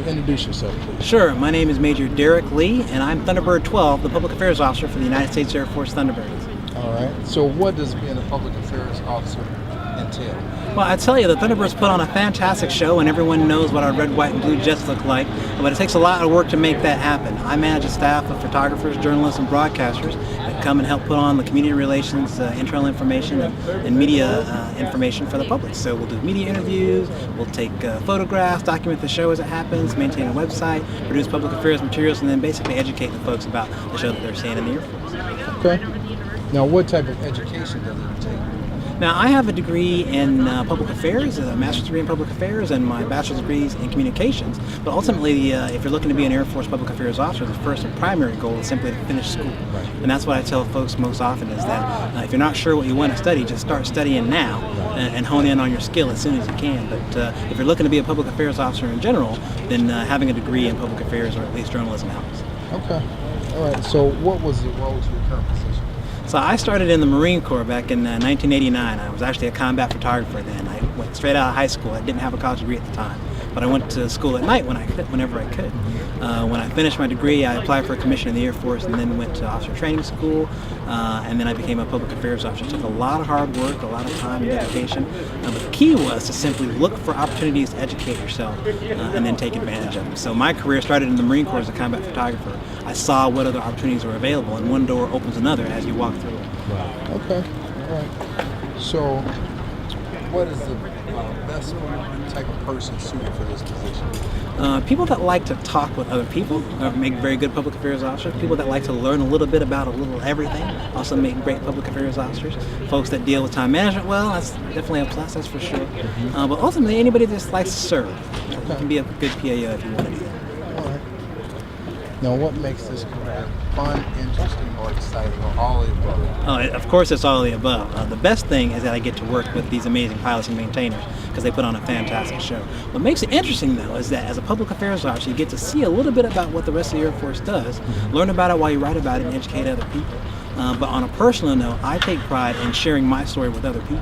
introduce yourself, please? Sure. My name is Major Darrick Lee, and I'm Thunderbird 12, the Public Affairs Officer for the United States Air Force Thunderbirds. All right. So what does being a public affairs officer entail? Well, I tell you, the Thunderbirds put on a fantastic show, and everyone knows what our red, white, and blue jets look like, but it takes a lot of work to make that happen. I manage a staff of photographers, journalists, and broadcasters that come and help put on the community relations, internal information, and media information for the public. So we'll do media interviews, we'll take photographs, document the show as it happens, maintain a website, produce public affairs materials, and then basically educate the folks about the show that they're seeing in the Air Force. Okay. Now, what type of education does it take? Now, I have a degree in public affairs, a master's degree in public affairs, and my bachelor's degrees in communications. But ultimately, if you're looking to be an Air Force public affairs officer, the first and primary goal is simply to finish school. Right. And that's what I tell folks most often is that if you're not sure what you want to study, just start studying now and hone in on your skill as soon as you can. But if you're looking to be a public affairs officer in general, then having a degree in public affairs or at least journalism helps. Okay. All right. So what was your current position? So I started in the Marine Corps back in 1989. I was actually a combat photographer then. I went straight out of high school. I didn't have a college degree at the time, but I went to school at night whenever I could. When I finished my degree, I applied for a commission in the Air Force and then went to officer training school, and then I became a public affairs officer. It took a lot of hard work, a lot of time and dedication, but the key was to simply look for opportunities to educate yourself and then take advantage of them. So my career started in the Marine Corps as a combat photographer. I saw what other opportunities were available, and one door opens another as you walk through it. Wow. Okay. All right. So what is the best type of person suited for this position? People that like to talk with other people make very good public affairs officers. People that like to learn a little bit about a little everything also make great public affairs officers. Folks that deal with time management well, that's definitely a plus, that's for sure. Mm-hmm. But ultimately, anybody that just likes to serve. Okay. You can be a good PAO if you want to do that. All right. Now, what makes this career fun, interesting, or exciting, or all of the above? Oh, of course, it's all of the above. The best thing is that I get to work with these amazing pilots and maintainers because they put on a fantastic show. What makes it interesting, though, is that as a public affairs officer, you get to see a little bit about what the rest of the Air Force does, learn about it while you write about it, and educate other people. But on a personal note, I take pride in sharing my story with other people.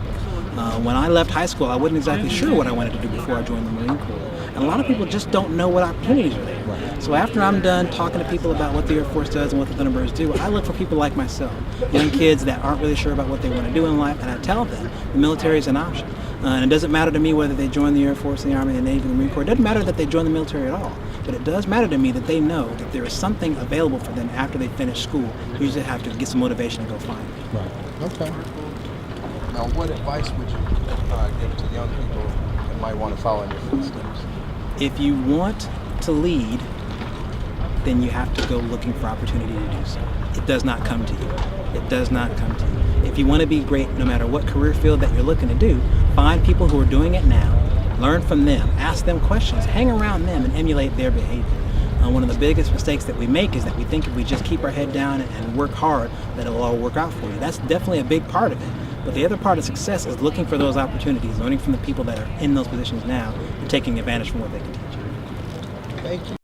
When I left high school, I wasn't exactly sure what I wanted to do before I joined the Marine Corps. And a lot of people just don't know what opportunities are there. Right. So after I'm done talking to people about what the Air Force does and what the Thunderbirds do, I look for people like myself, young kids that aren't really sure about what they want to do in life, and I tell them the military is an option. And it doesn't matter to me whether they join the Air Force, the Army, the Navy, the Marine Corps. It doesn't matter that they join the military at all. But it does matter to me that they know that there is something available for them after they finish school. You usually have to get some motivation to go find it. Right. Okay. Now, what advice would you give to young people that might want to follow in your footsteps? If you want to lead, then you have to go looking for opportunity to do so. It does not come to you. It does not come to you. If you want to be great, no matter what career field that you're looking to do, find people who are doing it now, learn from them, ask them questions, hang around them, and emulate their behavior. One of the biggest mistakes that we make is that we think if we just keep our head down and work hard, that it'll all work out for you. That's definitely a big part of it. But the other part of success is looking for those opportunities, learning from the people that are in those positions now, and taking advantage from what they can teach you. Thank you.